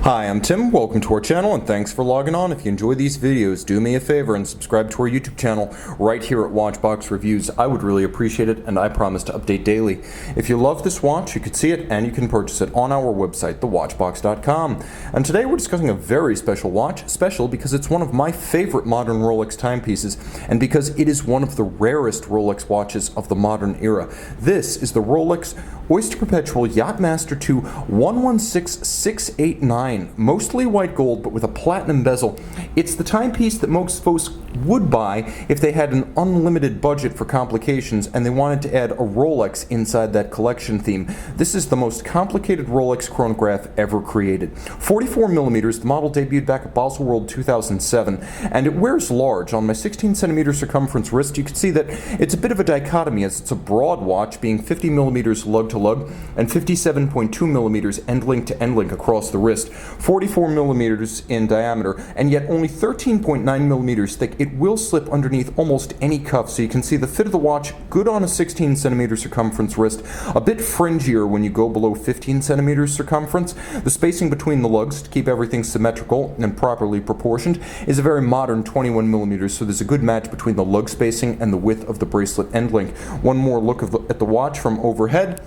Hi, I'm Tim. Welcome to our channel and thanks for logging on. If you enjoy these videos, do me a favor and subscribe to our YouTube channel right here at Watchbox Reviews. I would really appreciate it and I promise to update daily. If you love this watch, you can see it and you can purchase it on our website, thewatchbox.com. And today we're discussing a very special watch, special because it's one of my favorite modern Rolex timepieces and because it is one of the rarest Rolex watches of the modern era. This is the Rolex Oyster Perpetual Yachtmaster 2 116689, mostly white gold but with a platinum bezel. It's the timepiece that most folks would buy if they had an unlimited budget for complications and they wanted to add a Rolex inside that collection theme. This is the most complicated Rolex chronograph ever created. 44 millimeters, the model debuted back at Basel World 2007, and it wears large. On my 16 centimeter circumference wrist, you can see that it's a bit of a dichotomy as it's a broad watch, being 50 millimeters lug-to-lug and 57.2 millimeters end-link to end-link across the wrist, 44 millimeters in diameter, and yet only 13.9 millimeters thick. It will slip underneath almost any cuff, so you can see the fit of the watch, good on a 16 centimeter circumference wrist, a bit fringier when you go below 15 centimeters circumference. The spacing between the lugs to keep everything symmetrical and properly proportioned is a very modern 21 millimeters, so there's a good match between the lug spacing and the width of the bracelet end link. One more look at the watch from overhead.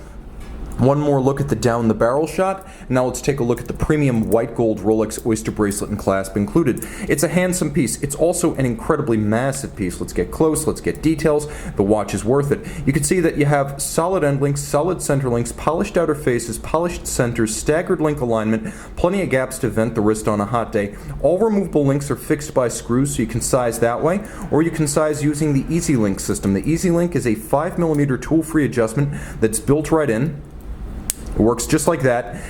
One more look at the down the barrel shot. Now let's take a look at the premium white gold Rolex Oyster bracelet and clasp included. It's a handsome piece. It's also an incredibly massive piece. Let's get close, let's get details. The watch is worth it. You can see that you have solid end links, solid center links, polished outer faces, polished centers, staggered link alignment, plenty of gaps to vent the wrist on a hot day. All removable links are fixed by screws, so you can size that way, or you can size using the Easylink system. The Easylink is a 5 millimeter tool-free adjustment that's built right in. It works just like that.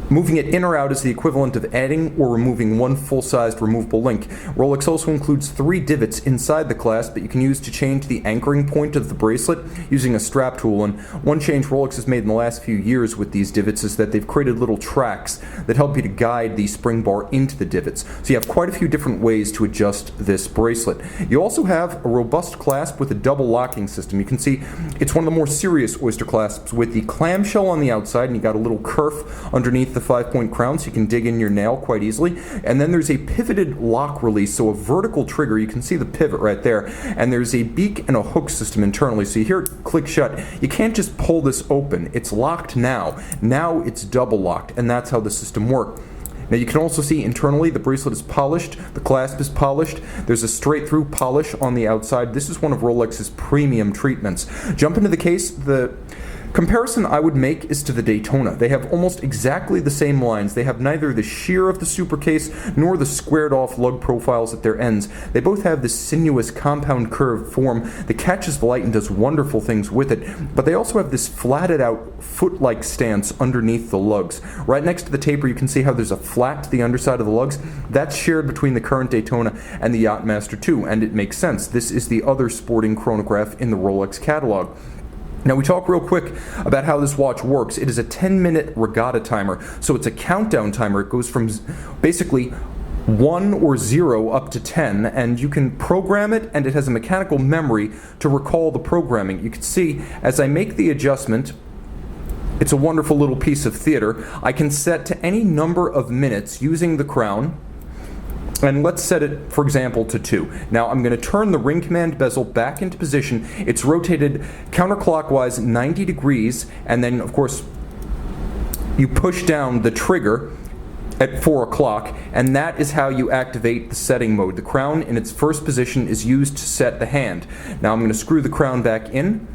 Moving it in or out is the equivalent of adding or removing one full-sized removable link. Rolex also includes 3 divots inside the clasp that you can use to change the anchoring point of the bracelet using a strap tool. And one change Rolex has made in the last few years with these divots is that they've created little tracks that help you to guide the spring bar into the divots. So you have quite a few different ways to adjust this bracelet. You also have a robust clasp with a double locking system. You can see it's one of the more serious Oyster clasps with the clamshell on the outside, and you got a little kerf underneath the 5-point crown so you can dig in your nail quite easily. And then there's a pivoted lock release, so a vertical trigger. You can see the pivot right there. And there's a beak and a hook system internally, so you hear it click shut. You can't just pull this open. It's locked now. Now it's double locked, and that's how the system works. Now you can also see internally the bracelet is polished, the clasp is polished, there's a straight through polish on the outside. This is one of Rolex's premium treatments. Jump into the case. The comparison I would make is to the Daytona. They have almost exactly the same lines. They have neither the sheer of the super case nor the squared off lug profiles at their ends. They both have this sinuous compound curved form that catches the light and does wonderful things with it, but they also have this flatted out foot-like stance underneath the lugs. Right next to the taper you can see how there's a flat to the underside of the lugs. That's shared between the current Daytona and the Yachtmaster 2, and it makes sense. This is the other sporting chronograph in the Rolex catalog. Now we talk real quick about how this watch works. It is a 10-minute regatta timer, so it's a countdown timer. It goes from basically 1 or 0 up to 10, and you can program it, and it has a mechanical memory to recall the programming. You can see as I make the adjustment, it's a wonderful little piece of theater. I can set to any number of minutes using the crown. And let's set it, for example, to 2. Now I'm going to turn the ring command bezel back into position. It's rotated counterclockwise 90 degrees, and then of course you push down the trigger at 4 o'clock, and that is how you activate the setting mode. The crown in its first position is used to set the hand. Now I'm going to screw the crown back in.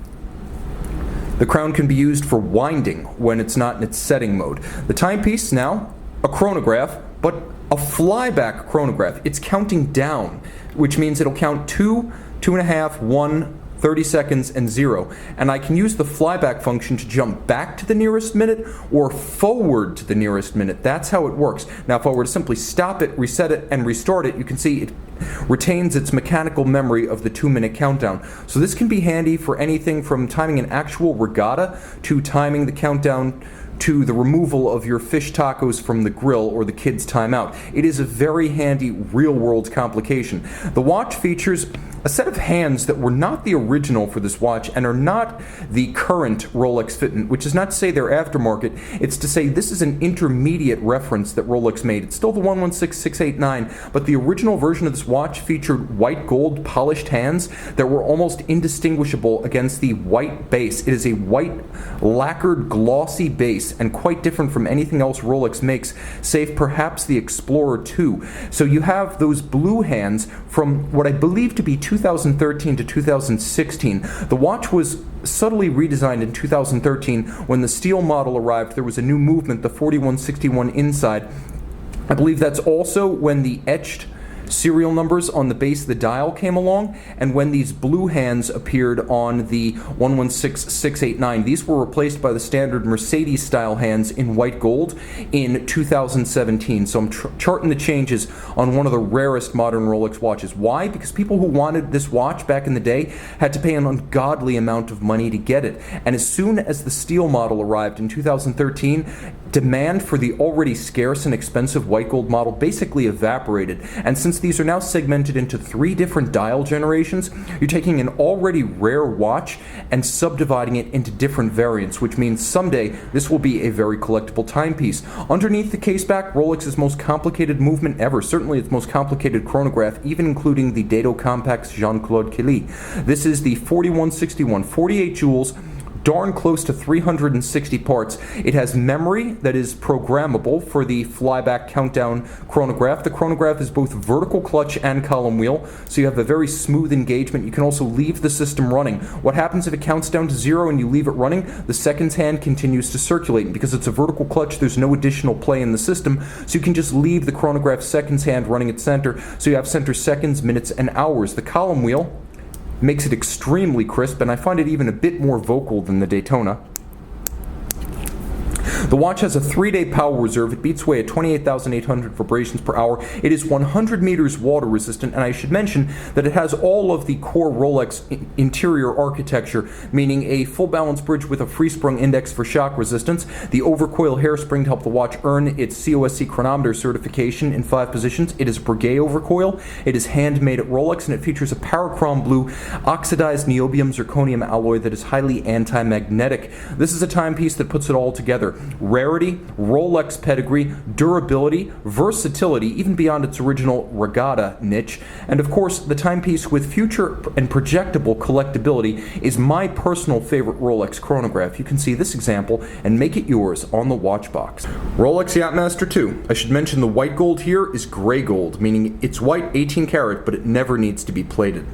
The crown can be used for winding when it's not in its setting mode. The timepiece now, a chronograph, but a flyback chronograph. It's counting down, which means it'll count 2, 2.5, 1, 30 seconds, and 0. And I can use the flyback function to jump back to the nearest minute or forward to the nearest minute. That's how it works. Now if I were to simply stop it, reset it, and restart it, you can see it retains its mechanical memory of the 2-minute countdown. So this can be handy for anything from timing an actual regatta to timing the countdown to the removal of your fish tacos from the grill or the kids' timeout. It is a very handy real-world complication. The watch features a set of hands that were not the original for this watch and are not the current Rolex fitment, which is not to say they're aftermarket. It's to say this is an intermediate reference that Rolex made. It's still the 116689, but the original version of this watch featured white gold polished hands that were almost indistinguishable against the white base. It is a white lacquered glossy base and quite different from anything else Rolex makes, save perhaps the Explorer 2. So you have those blue hands from what I believe to be 2013 to 2016. The watch was subtly redesigned in 2013 when the steel model arrived. There was a new movement, the 4161 inside. I believe that's also when the etched serial numbers on the base of the dial came along, and when these blue hands appeared on the 116689. These were replaced by the standard Mercedes style hands in white gold in 2017. So I'm charting the changes on one of the rarest modern Rolex watches. Why? Because people who wanted this watch back in the day had to pay an ungodly amount of money to get it. And as soon as the steel model arrived in 2013, demand for the already scarce and expensive white gold model basically evaporated. And since these are now segmented into 3 different dial generations, you're taking an already rare watch and subdividing it into different variants, which means someday this will be a very collectible timepiece. Underneath the caseback, Rolex's most complicated movement ever, certainly its most complicated chronograph, even including the Dado Compact's Jean-Claude Kelly. This is the 4161, 48 jewels, darn close to 360 parts. It has memory that is programmable for the flyback countdown chronograph. The chronograph is both vertical clutch and column wheel, so you have a very smooth engagement. You can also leave the system running. What happens if it counts down to 0 and you leave it running? The seconds hand continues to circulate, and because it's a vertical clutch, there's no additional play in the system, so you can just leave the chronograph seconds hand running at center, so you have center seconds, minutes, and hours. The column wheel makes it extremely crisp, and I find it even a bit more vocal than the Daytona. The watch has a 3-day power reserve. It beats away at 28,800 vibrations per hour. It is 100 meters water resistant, and I should mention that it has all of the core Rolex interior architecture, meaning a full balance bridge with a free-sprung index for shock resistance, the overcoil hairspring to help the watch earn its COSC chronometer certification in 5 positions. It is a Breguet overcoil. It is handmade at Rolex, and it features a parachrome blue oxidized niobium zirconium alloy that is highly anti-magnetic. This is a timepiece that puts it all together. Rarity, Rolex pedigree, durability, versatility, even beyond its original regatta niche, and of course the timepiece with future and projectable collectability is my personal favorite Rolex chronograph. You can see this example and make it yours on the watch box. Rolex Yachtmaster 2. I should mention the white gold here is gray gold, meaning it's white 18 karat, but it never needs to be plated.